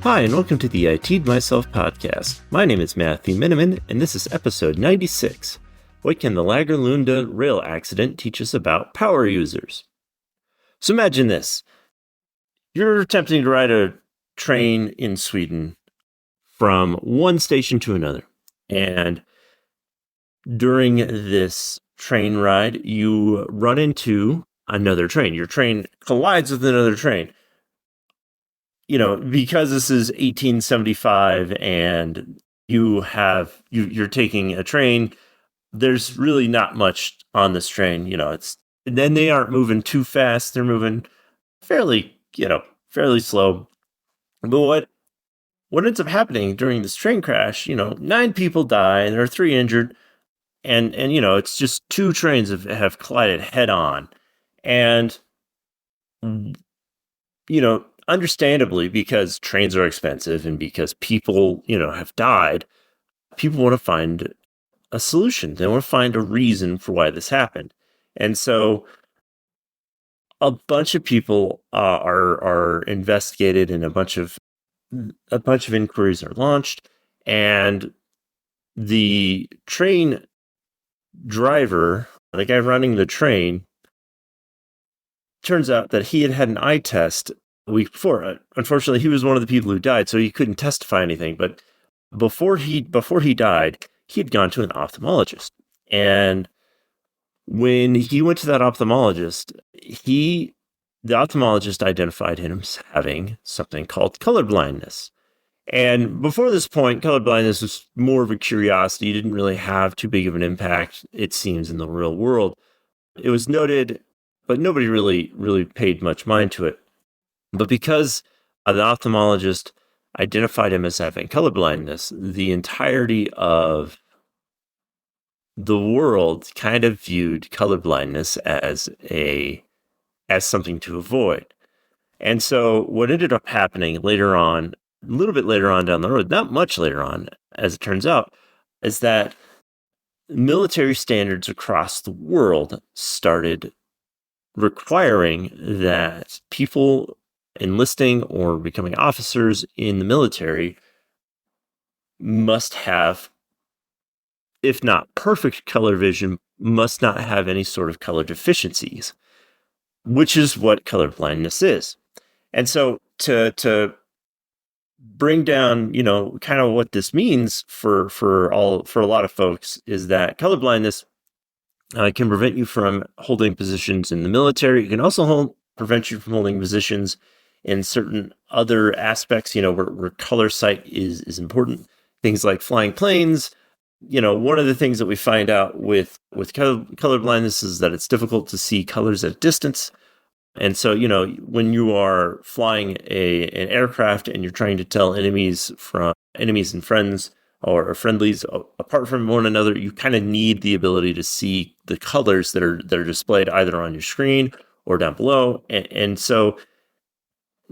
Hi, and welcome to the I T'd Myself podcast. My name is Matthew Miniman, and this is episode 96. What can the Lagerlunda rail accident teach us about power users? So imagine this. You're attempting to ride a train in Sweden from one station to another. And during this train ride, you run into another train. Your train collides with another train. You know, because this is 1875 and you're taking a train, there's really not much on this train. Then they aren't moving too fast. They're moving fairly slow. But what ends up happening during this train crash, 9 people die and there are 3 injured. And it's just 2 trains have collided head on. And, understandably, because trains are expensive and because people, have died, people want to find a solution. They want to find a reason for why this happened. And so a bunch of people are investigated and a bunch of inquiries are launched. And the train driver, the guy running the train, turns out that he had an eye test a week before. Unfortunately, he was one of the people who died, so he couldn't testify anything. But before he died, he had gone to an ophthalmologist. And when he went to that ophthalmologist, the ophthalmologist identified him as having something called colorblindness. And before this point, colorblindness was more of a curiosity. It didn't really have too big of an impact, it seems, in the real world. It was noted, but nobody really paid much mind to it. But because the ophthalmologist identified him as having colorblindness, the entirety of the world kind of viewed colorblindness as something to avoid. And so what ended up happening later on, a little bit later on down the road, not much later on, as it turns out, is that military standards across the world started requiring that people enlisting or becoming officers in the military must have, if not perfect color vision, must not have any sort of color deficiencies, which is what colorblindness is. And so to bring down, kind of what this means for a lot of folks is that colorblindness can prevent you from holding positions in the military. It can also prevent you from holding positions in certain other aspects, where color sight is important. Things like flying planes. One of the things that we find out with color blindness is that it's difficult to see colors at a distance. And so, when you are flying an aircraft and you're trying to tell enemies and friends or friendlies apart from one another, you kind of need the ability to see the colors that are displayed either on your screen or down below. And so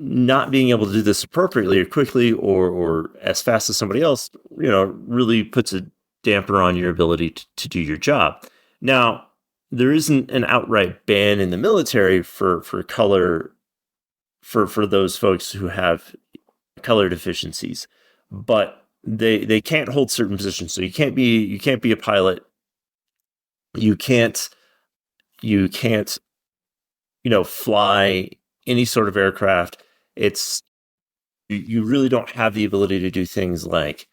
not being able to do this appropriately or quickly or as fast as somebody else, really puts a damper on your ability to do your job. Now, there isn't an outright ban in the military for color for those folks who have color deficiencies, but they can't hold certain positions. So you can't be a pilot. You can't fly any sort of aircraft. You really don't have the ability to do things like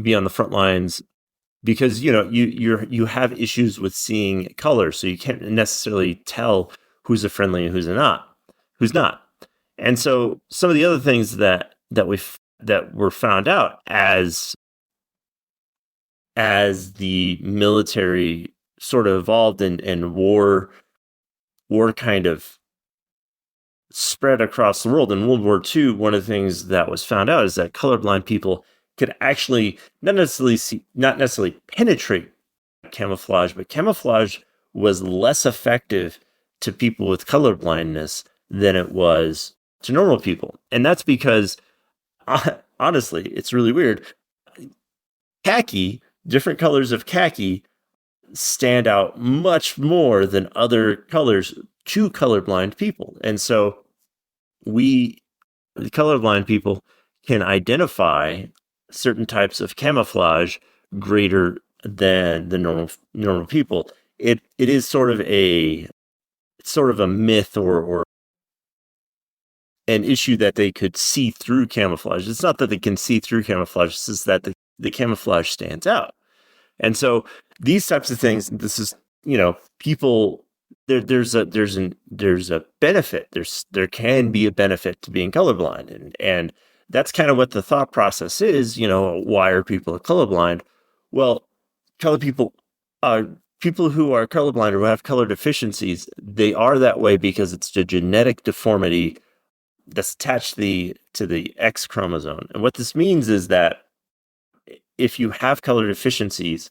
be on the front lines because you have issues with seeing color, so you can't necessarily tell who's a friendly and who's not. And so some of the other things that were found out as the military sort of evolved and war kind of spread across the world. In World War II, one of the things that was found out is that colorblind people could actually not necessarily penetrate camouflage, but camouflage was less effective to people with colorblindness than it was to normal people. And that's because, honestly, it's really weird. Different colors of khaki stand out much more than other colors to colorblind people. And so the colorblind people can identify certain types of camouflage greater than the normal people. It is sort of a myth or an issue that they could see through camouflage. It's not that they can see through camouflage, it's just that the camouflage stands out. And so these types of things, this is, people there's a benefit. There can be a benefit to being colorblind. And that's kind of what the thought process is, why are people colorblind? Well, color people people who are colorblind or who have color deficiencies, they are that way because it's a genetic deformity that's attached to the X chromosome. And what this means is that if you have color deficiencies,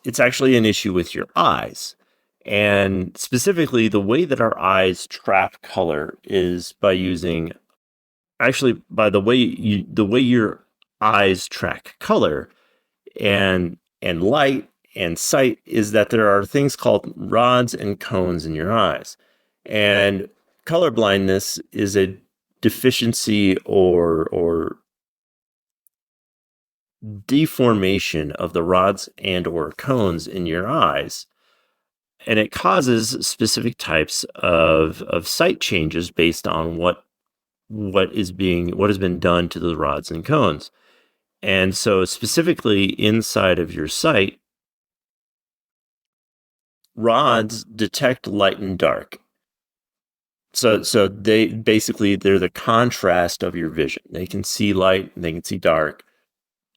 it's actually an issue with your eyes. And specifically, the way that our eyes trap color is by the way your eyes track color and light and sight is that there are things called rods and cones in your eyes. And color blindness is a deficiency or deformation of the rods and or cones in your eyes, and it causes specific types of sight changes based on what has been done to the rods and cones. And so specifically inside of your sight, rods detect light and dark. So they're the contrast of your vision. They can see light and they can see dark.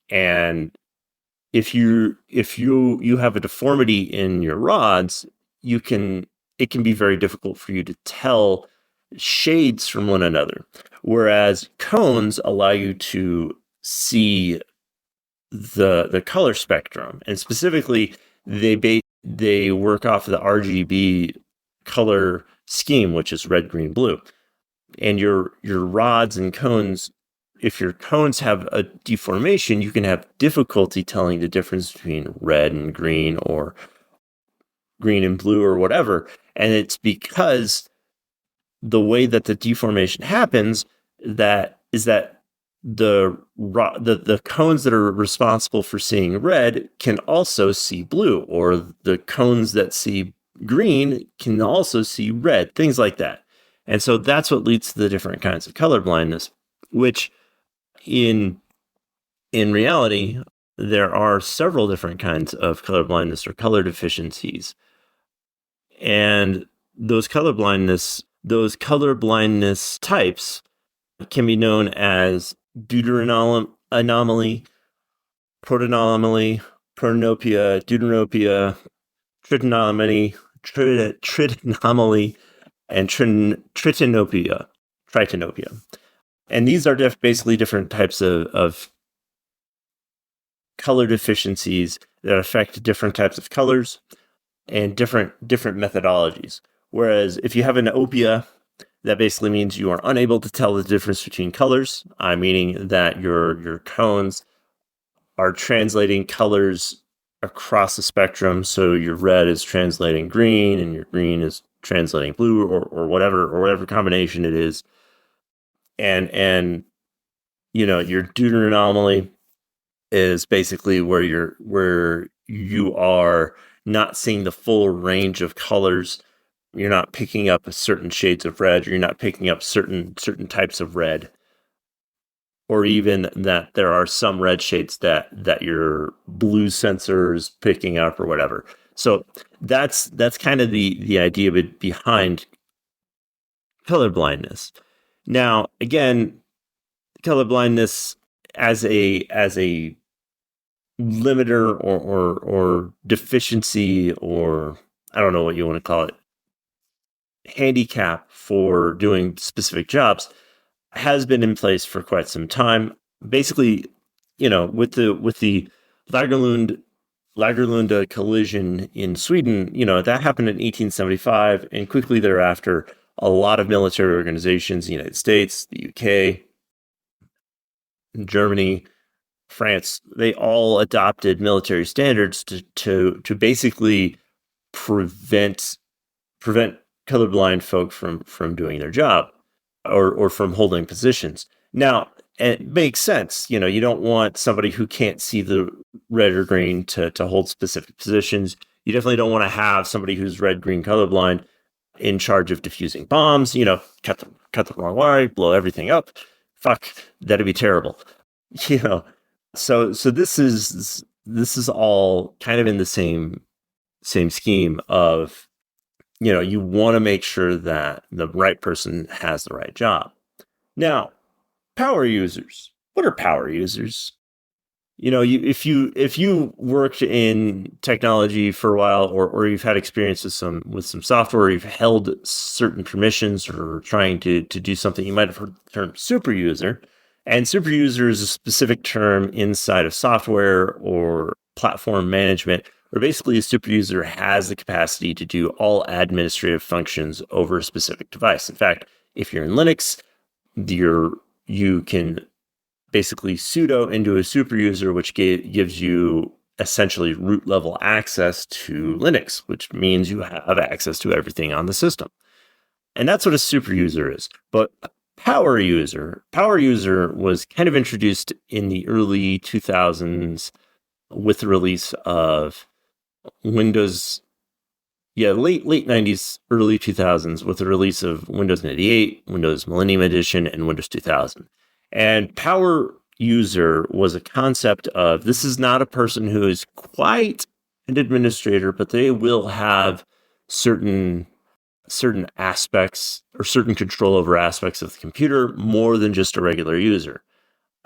And if you have a deformity in your rods, it can be very difficult for you to tell shades from one another. Whereas cones allow you to see the color spectrum, and specifically they work off the RGB color scheme, which is red, green, blue. And your rods and cones, if your cones have a deformation, you can have difficulty telling the difference between red and green or green and blue or whatever. And it's because the way that the deformation happens that the cones that are responsible for seeing red can also see blue, or the cones that see green can also see red, things like that. And so that's what leads to the different kinds of color blindness, which in reality, there are several different kinds of color blindness or color deficiencies. And those color blindness types can be known as deuteranomaly, protanomaly, protanopia, deuteranopia, tritanomaly, and tritanopia. And these are basically different types of color deficiencies that affect different types of colors and different methodologies. Whereas if you have an opia, that basically means you are unable to tell the difference between colors, meaning that your cones are translating colors across the spectrum. So your red is translating green and your green is translating blue or whatever combination it is. And your deuteranomaly is basically where you are not seeing the full range of colors. You're not picking up certain shades of red. You're not picking up certain types of red, or even that there are some red shades that your blue sensor is picking up or whatever. So that's kind of the idea behind color blindness. Now, again, color blindness as a limiter or deficiency, or I don't know what you want to call it, handicap for doing specific jobs, has been in place for quite some time. Basically, with the Lagerlunda collision in Sweden, that happened in 1875, and quickly thereafter, a lot of military organizations, the United States, the UK, Germany, France, they all adopted military standards to basically prevent colorblind folk from doing their job or from holding positions. Now, And it makes sense. You don't want somebody who can't see the red or green to hold specific positions. You definitely don't want to have somebody who's red, green colorblind in charge of defusing bombs, cut the wrong wire, blow everything up. Fuck, that'd be terrible. You know. So this is all kind of in the same scheme of, you want to make sure that the right person has the right job. Now, power users. What are power users? If you worked in technology for a while, or you've had experience with some software, you've held certain permissions or trying to do something, you might have heard the term super user. And super user is a specific term inside of software or platform management, where basically a super user has the capacity to do all administrative functions over a specific device. In fact, if you're in Linux, you can basically sudo into a super user, which gives you essentially root level access to Linux, which means you have access to everything on the system. And that's what a super user is. But power user was kind of introduced in the early 2000s with the release of Windows. Yeah, late 90s, early 2000s, with the release of Windows 98, Windows Millennium Edition, and Windows 2000. And power user was a concept of, this is not a person who is quite an administrator, but they will have certain aspects or certain control over aspects of the computer more than just a regular user.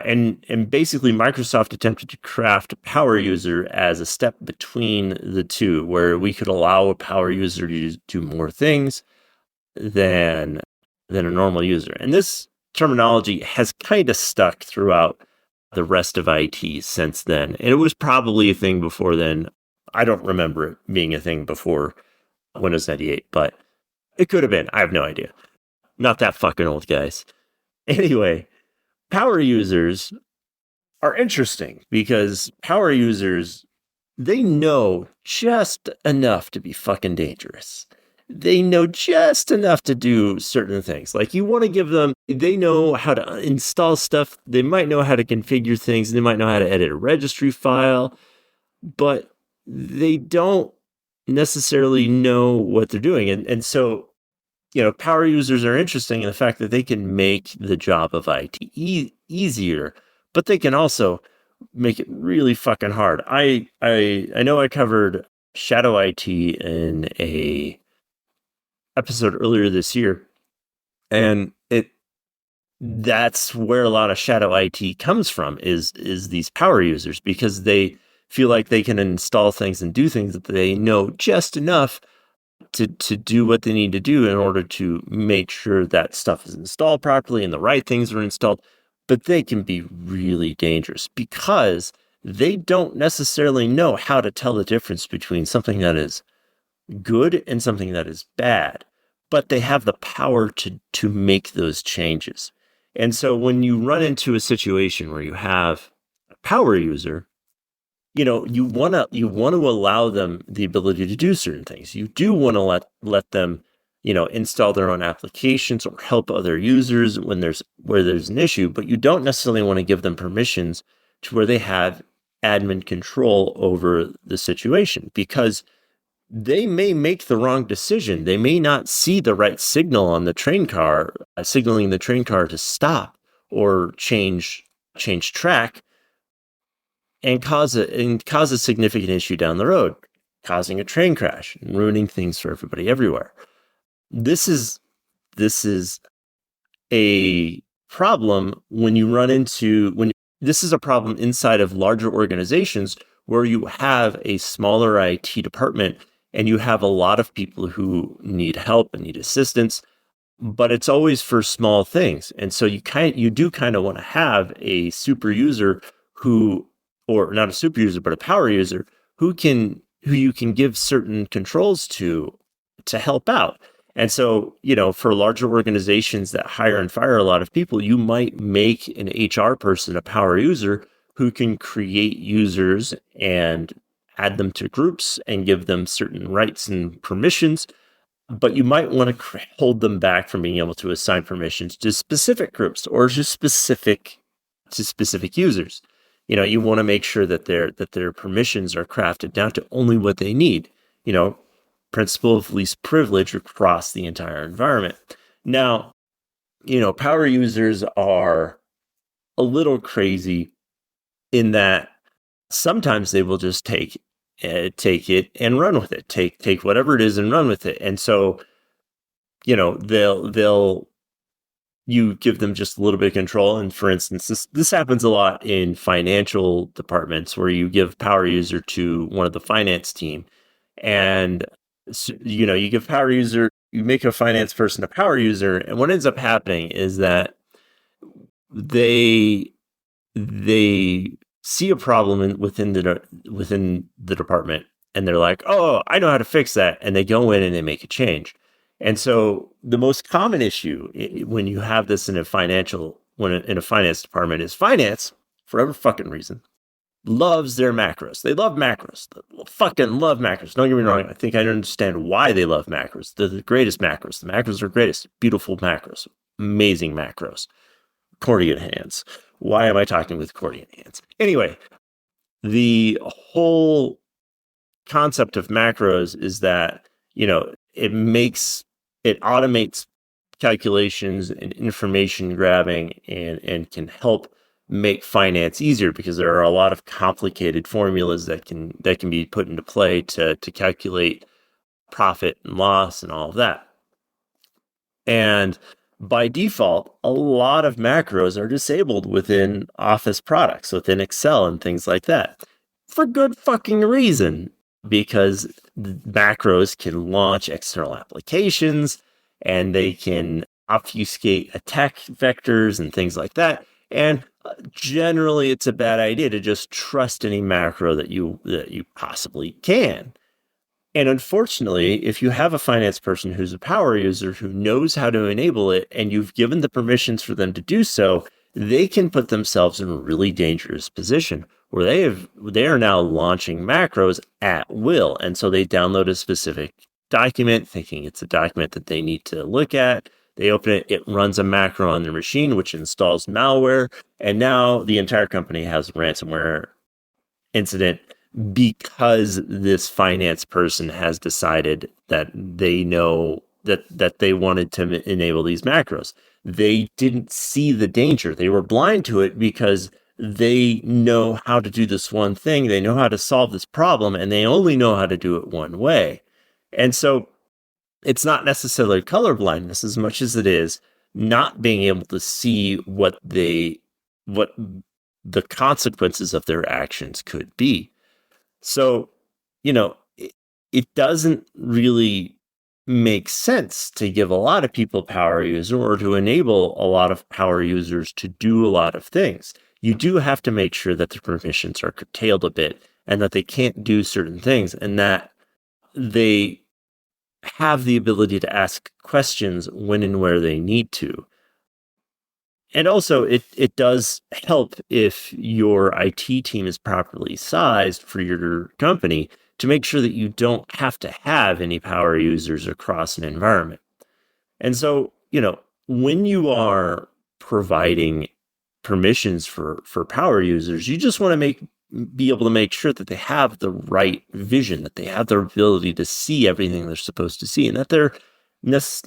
And basically, Microsoft attempted to craft a power user as a step between the two, where we could allow a power user to do more things than a normal user. And this terminology has kind of stuck throughout the rest of IT since then. And it was probably a thing before then. I don't remember it being a thing before Windows 98, but it could have been. I have no idea. Not that fucking old, guys. Anyway, power users are interesting because power users, they know just enough to be fucking dangerous. They know just enough to do certain things. Like, you want to give them, they know how to install stuff. They might know how to configure things. They might know how to edit a registry file, but they don't necessarily know what they're doing. And so, power users are interesting in the fact that they can make the job of IT easier, but they can also make it really fucking hard. I know I covered Shadow IT in a episode earlier this year, and that's where a lot of Shadow IT comes from, is these power users, because they feel like they can install things and do things that they know just enough to do what they need to do in order to make sure that stuff is installed properly and the right things are installed. But they can be really dangerous because they don't necessarily know how to tell the difference between something that is good and something that is bad, but they have the power to make those changes. And so when you run into a situation where you have a power user, you want to allow them the ability to do certain things. You do want to let them, install their own applications or help other users where there's an issue, but you don't necessarily want to give them permissions to where they have admin control over the situation, because they may make the wrong decision. They may not see the right signal on the train car, signaling the train car to stop or change track, and cause a significant issue down the road, causing a train crash and ruining things for everybody everywhere. This is a problem this is a problem inside of larger organizations where you have a smaller IT department and you have a lot of people who need help and need assistance, but it's always for small things. And so you do kind of want to have a super user or not a super user, but a power user who you can give certain controls to help out. And so, for larger organizations that hire and fire a lot of people, you might make an HR person a power user who can create users and add them to groups and give them certain rights and permissions. But you might want to hold them back from being able to assign permissions to specific groups or to specific to specific users. You want to make sure that their permissions are crafted down to only what they need. Principle of least privilege across the entire environment. Now, power users are a little crazy in that sometimes they will just take it and run with it. Take whatever it is and run with it. And so, they'll you give them just a little bit of control. And for instance, this happens a lot in financial departments where you give power user to one of the finance team, and you give power user, you make a finance person a power user, and what ends up happening is that they see a problem within the department, and they're like, "Oh, I know how to fix that," and they go in and they make a change. And so the most common issue when you have this in a finance department is finance, for whatever fucking reason, loves their macros. They love macros. They fucking love macros. Don't get me wrong. I think I understand why they love macros. They're the greatest macros. The macros are greatest. Beautiful macros. Amazing macros. Accordion hands. Why am I talking with accordion hands? Anyway, the whole concept of macros is that, it automates calculations and information grabbing and can help make finance easier, because there are a lot of complicated formulas that can be put into play to calculate profit and loss and all of that. And by default, a lot of macros are disabled within Office products, within Excel and things like that, for good fucking reason, because macros can launch external applications and they can obfuscate attack vectors and things like that. And generally, it's a bad idea to just trust any macro that you possibly can. And unfortunately, if you have a finance person who's a power user who knows how to enable it, and you've given the permissions for them to do so, they can put themselves in a really dangerous position where they are now launching macros at will. And so they download a specific document thinking it's a document that they need to look at. They open it, it runs a macro on their machine, which installs malware. And now the entire company has a ransomware incident because this finance person has decided that they know that they wanted to enable these macros. They didn't see the danger. They were blind to it because they know how to do this one thing. They know how to solve this problem, and they only know how to do it one way. And so it's not necessarily color blindness as much as it is not being able to see what the consequences of their actions could be. So, it doesn't really make sense to give a lot of people power user or to enable a lot of power users to do a lot of things. You do have to make sure that the permissions are curtailed a bit and that they can't do certain things and that they have the ability to ask questions when and where they need to. And also, it does help if your IT team is properly sized for your company to make sure that you don't have to have any power users across an environment. And so, when you are providing permissions for power users, you just want to be able to make sure that they have the right vision, that they have the ability to see everything they're supposed to see, and that they're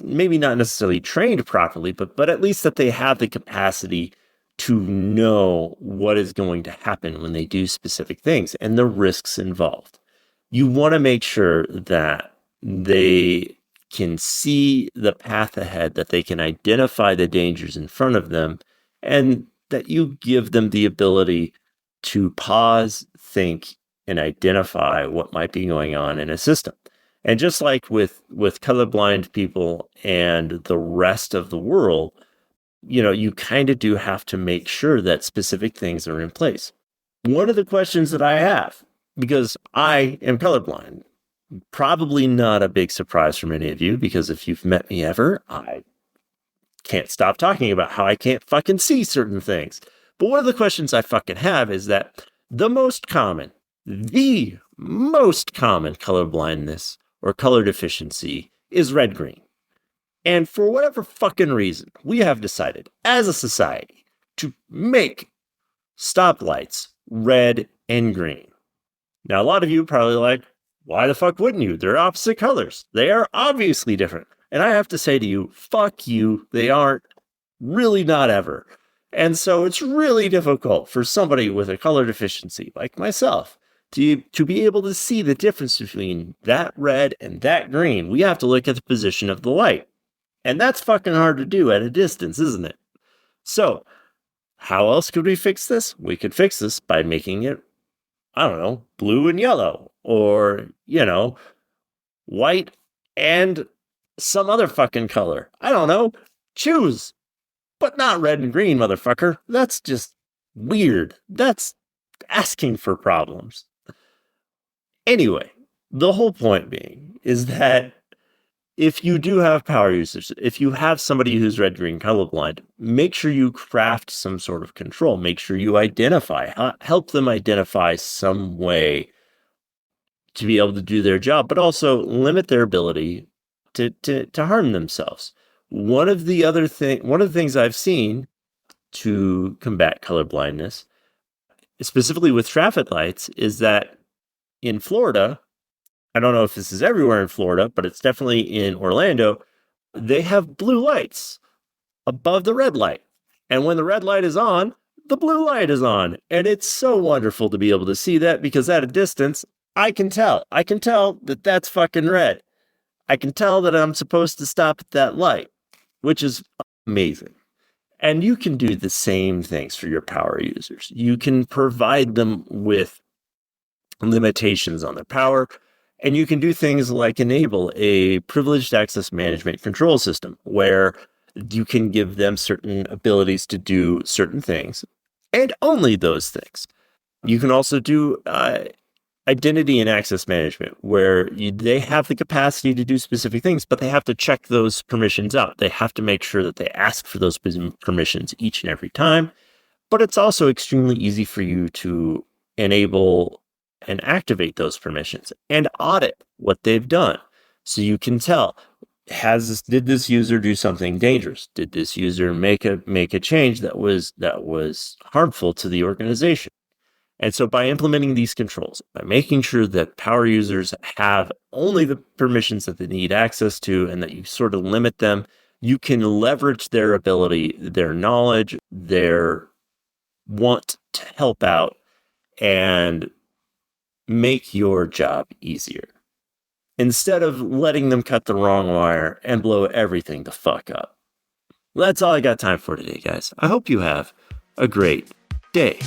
maybe not necessarily trained properly, but at least that they have the capacity to know what is going to happen when they do specific things and the risks involved. You want to make sure that they can see the path ahead, that they can identify the dangers in front of them, and that you give them the ability to pause, think, and identify what might be going on in a system. And just like with colorblind people and the rest of the world, you kind of do have to make sure that specific things are in place. One of the questions that I have, because I am colorblind, probably not a big surprise for many of you, because if you've met me ever, I can't stop talking about how I can't fucking see certain things. But one of the questions I fucking have is that the most common color blindness or color deficiency is red-green. And for whatever fucking reason, we have decided as a society to make stoplights, red and green. Now, a lot of you are probably like, why the fuck wouldn't you? They're opposite colors. They are obviously different. And I have to say to you, fuck you. They aren't, really not ever. And so it's really difficult for somebody with a color deficiency like myself to be able to see the difference between that red and that green. We have to look at the position of the light. And that's fucking hard to do at a distance, isn't it? So, how else could we fix this? We could fix this by making it, I don't know, blue and yellow, or, white and some other fucking color. I don't know. Choose. But not red and green, motherfucker. That's just weird. That's asking for problems. Anyway, the whole point being is that if you do have power users, if you have somebody who's red-green colorblind, make sure you craft some sort of control. Make sure you help them identify some way to be able to do their job, but also limit their ability to harm themselves. One of the things I've seen to combat colorblindness, specifically with traffic lights, is that in Florida, I don't know if this is everywhere in Florida, but it's definitely in Orlando, they have blue lights above the red light. And when the red light is on, the blue light is on. And it's so wonderful to be able to see that, because at a distance, I can tell. I can tell that that's fucking red. I can tell that I'm supposed to stop at that light, which is amazing. And you can do the same things for your power users. You can provide them with limitations on their power, and you can do things like enable a privileged access management control system where you can give them certain abilities to do certain things, and only those things. You can also do identity and access management, where they have the capacity to do specific things, but they have to check those permissions out. They have to make sure that they ask for those permissions each and every time. But it's also extremely easy for you to enable and activate those permissions and audit what they've done. So you can tell, did this user do something dangerous? Did this user make a change that was harmful to the organization? And so by implementing these controls, by making sure that power users have only the permissions that they need access to, and that you sort of limit them, you can leverage their ability, their knowledge, their want to help out, and make your job easier, instead of letting them cut the wrong wire and blow everything the fuck up. That's all I got time for today, guys. I hope you have a great day.